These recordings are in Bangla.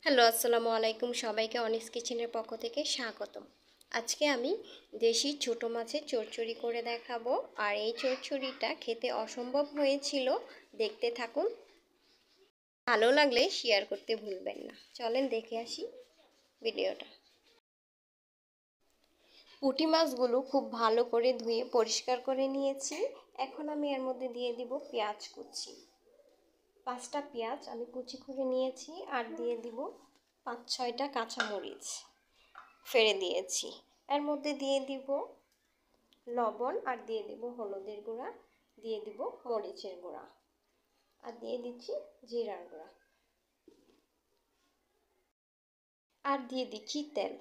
হ্যালো, আসসালামু আলাইকুম। সবাইকে অনিস কিচেনের পক্ষ থেকে স্বাগতম। আজকে আমি দেশি ছোট মাছের চচ্চড়ি করে দেখাবো। আর এই চচ্চড়িটা খেতে অসম্ভব হয়েছিল। দেখতে থাকুন, ভালো লাগলে শেয়ার করতে ভুলবেন না। চলেন দেখে আসি ভিডিওটা। পুঁটি মাছগুলো খুব ভালো করে ধুয়ে পরিষ্কার করে নিয়েছি। এখন আমি এর মধ্যে দিয়ে দিব পেঁয়াজ কুচি। 5টা পেঁয়াজ আমি কুচি করে নিয়েছি, আর দিয়ে দিব 5-6টা কাঁচামরিচ ফেলে দিয়েছি। এর মধ্যে দিয়ে দিব লবণ, আর দিয়ে দিব হলুদের গুঁড়া, দিয়ে দিব মরিচের গুঁড়া, আর দিয়ে দিচ্ছি জিরার গুঁড়া, আর দিয়ে দিচ্ছি তেল।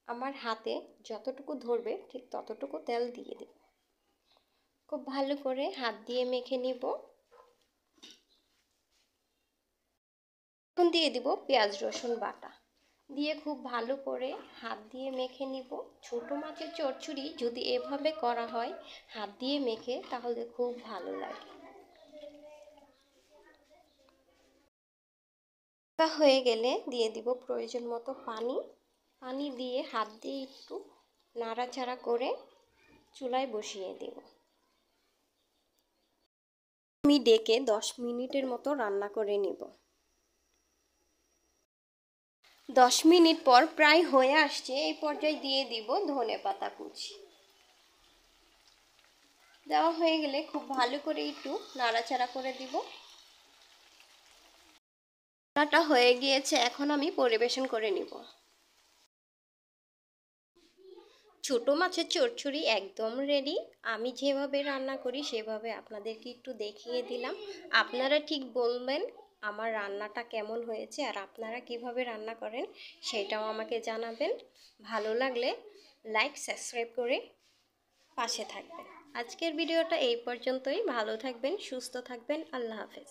আমার হাতে যতটুকু ধরবে ঠিক ততটুকু তেল দিয়ে দিব। খুব ভালো করে হাত দিয়ে মেখে নিব। এখন দিয়ে দিব পেঁয়াজ রসুন বাটা, দিয়ে খুব ভালো করে হাত দিয়ে মেখে নিব। ছোট মাছের চচ্চড়ি যদি এভাবে করা হয় হাত দিয়ে মেখে, তাহলে খুব ভালো লাগে। হয়ে গেলে দিয়ে দিব প্রয়োজন মতো পানি। পানি দিয়ে হাত দিয়ে একটু নাড়াচাড়া করে চুলায় বসিয়ে দেব। আমি ডেকে 10 মিনিটের মতো রান্না করে নিব। 10 মিনিট পর প্রায় হয়ে আসছে। এই পর্যায়ে দিয়ে দিব ধনেপাতা কুচি। দেওয়া হয়ে গেলে খুব ভালো করে একটু নাড়াচাড়া করে দিব। রান্নাটা হয়ে গিয়েছে, এখন আমি পরিবেশন করে নিব। ছোট মাছের চচ্চড়ি একদম রেডি। আমি যেভাবে রান্না করি সেভাবে আপনাদেরকে একটু দেখিয়ে দিলাম। আপনারা ঠিক বলবেন আমার রান্নাটা কেমন হয়েছে, আর আপনারা কিভাবে রান্না করেন সেটাও আমাকে জানাবেন। ভালো লাগলে লাইক সাবস্ক্রাইব করে পাশে থাকবেন। আজকের ভিডিওটা এই পর্যন্তই। ভালো থাকবেন, সুস্থ থাকবেন। আল্লাহ হাফেজ।